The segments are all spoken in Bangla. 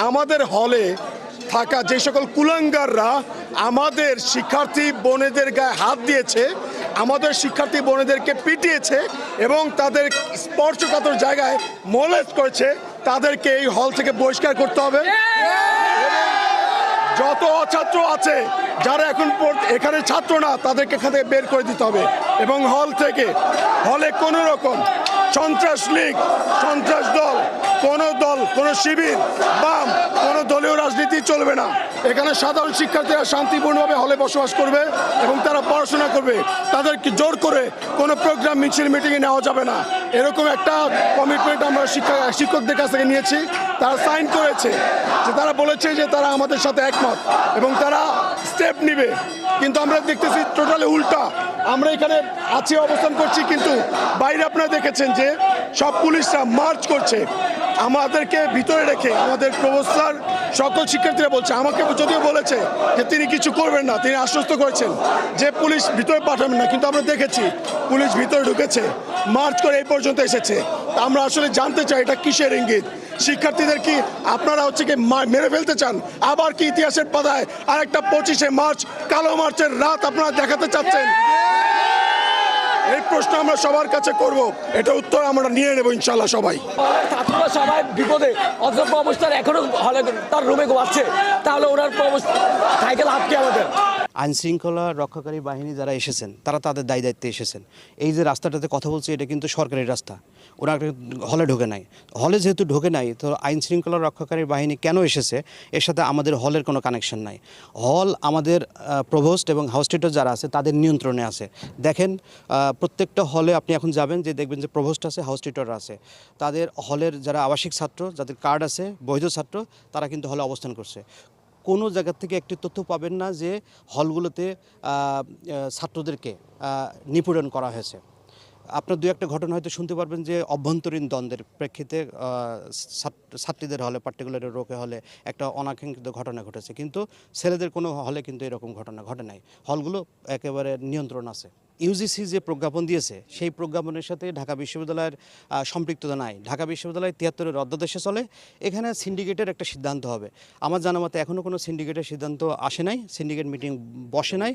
আমাদের হলে থাকা যে সকল কুলাঙ্গাররা আমাদের শিক্ষার্থী বোনেদের গায়ে হাত দিয়েছে, আমাদের শিক্ষার্থী বোনেদেরকে পিটিয়েছে এবং তাদের স্পর্শকাতর জায়গায় মোলেস্ট করেছে, তাদেরকে এই হল থেকে বহিষ্কার করতে হবে। যত ছাত্র আছে যারা এখন এখানে ছাত্র না, তাদেরকে এখান থেকে বের করে দিতে হবে এবং হলে কোনো রকম সন্ত্রাস লীগ, সন্ত্রাস দল, কোনো শিবির, বাম, কোনো দলীয় রাজনীতি চলবে না। এখানে সাধারণ শিক্ষার্থীরা শান্তিপূর্ণভাবে হলে বসবাস করবে এবং তারা পড়াশোনা করবে। তাদেরকে জোর করে কোনো প্রোগ্রাম, মিছিল, মিটিংয়ে নেওয়া যাবে না। এরকম একটা কমিটমেন্ট আমরা শিক্ষকদের কাছ থেকে নিয়েছি। তারা সাইন করেছে, যে তারা বলেছে যে তারা আমাদের সাথে একমত এবং তারা স্টেপ নিবে। কিন্তু আমরা দেখতেছি টোটালি উল্টা। আমরা এখানে আছি, অবস্থান করছি, কিন্তু বাইরে আপনারা দেখেছেন যে সব পুলিশরা মার্চ করছে আমাদেরকে ভিতরে রেখে। আমাদের প্রফেসর সকল শিক্ষার্থীরা বলছে, আমাকে যদিও বলেছে যে তিনি কিছু করবেন না, তিনি আশ্বস্ত করেছেন যে পুলিশ ভিতরে পাঠাবেন না, কিন্তু আমরা দেখেছি পুলিশ ভিতরে ঢুকেছে, মার্চ করে এই পর্যন্ত এসেছে। তা আমরা আসলে জানতে চাই এটা কিসের ইঙ্গিত? শিক্ষার্থীদের কি আপনারা হচ্ছে কি মেরে ফেলতে চান? আবার কি ইতিহাসের পাতায় আরেকটা 25শে মার্চ, কালো মার্চের রাত আপনারা দেখাতে চাচ্ছেন? এই প্রশ্ন আমরা সবার কাছে করব, এটা উত্তর আমরা নিয়ে নেব ইনশাল্লাহ সবাই। ছাত্ররা সবাই বিপদে, অযোগ্য অবস্থায় এখনো হলে তার রুমে ঘুমাচ্ছে, তাহলে ওনার সাইকেল আটকে আমাদের। আইন শৃঙ্খলা রক্ষাকারী বাহিনী যারা এসেছেন তারা তাদের দায়িত্বে এসেছেন। এই যে রাস্তাটাতে কথা বলছি, এটা কিন্তু সরকারি রাস্তা। ওরা হলে ঢোকে নাই। হলে যেহেতু ঢোকে নাই, তো আইন শৃঙ্খলা রক্ষাকারী বাহিনী কেন এসেছে, এর সাথে আমাদের হলের কোনো কানেকশন নাই। হল আমাদের প্রভোস্ট এবং হাউস টিউটর যারা আছে তাদের নিয়ন্ত্রণে আছে। দেখেন প্রত্যেকটা হলে আপনি এখন যাবেন, যে দেখবেন যে প্রভোস্ট আছে, হাউস টিউটর আছে। তাদের হলের যারা আবাসিক ছাত্র, যাদের কার্ড আছে, বৈধ ছাত্র, তারা কিন্তু হলে অবস্থান করছে। কোনো জায়গা থেকে একটি তথ্য পাবেন না যে হলগুলোতে ছাত্রদেরকে নিপীড়ন করা হয়েছে। আপনার দু একটা ঘটনা হয়তো শুনতে পারবেন যে অভ্যন্তরীণ দ্বন্দ্বের প্রেক্ষিতে ছাত্রীদের হলে, পার্টিকুলার রোকে হলে একটা অনাকাঙ্ক্ষিত ঘটনা ঘটেছে, কিন্তু ছেলেদের কোনো হলে কিন্তু এরকম ঘটনা ঘটে নাই। হলগুলো একেবারে নিয়ন্ত্রণ আছে। ইউজিসি যে প্রজ্ঞাপন দিয়েছে, সেই প্রজ্ঞাপনের সাথে ঢাকা বিশ্ববিদ্যালয়ের সম্পৃক্ততা নাই। ঢাকা বিশ্ববিদ্যালয় 73-এর অধ্যাদেশে চলে। এখানে সিন্ডিকেটের একটা সিদ্ধান্ত হবে। আমার জানা মতে এখনও কোনো সিন্ডিকেটের সিদ্ধান্ত আসে নাই, সিন্ডিকেট মিটিং বসে নাই।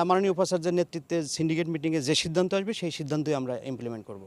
মাননীয় উপাচার্যের নেতৃত্বে সিন্ডিকেট মিটিংয়ে যে সিদ্ধান্ত আসবে, সেই সিদ্ধান্তই আমরা ইমপ্লিমেন্ট করব।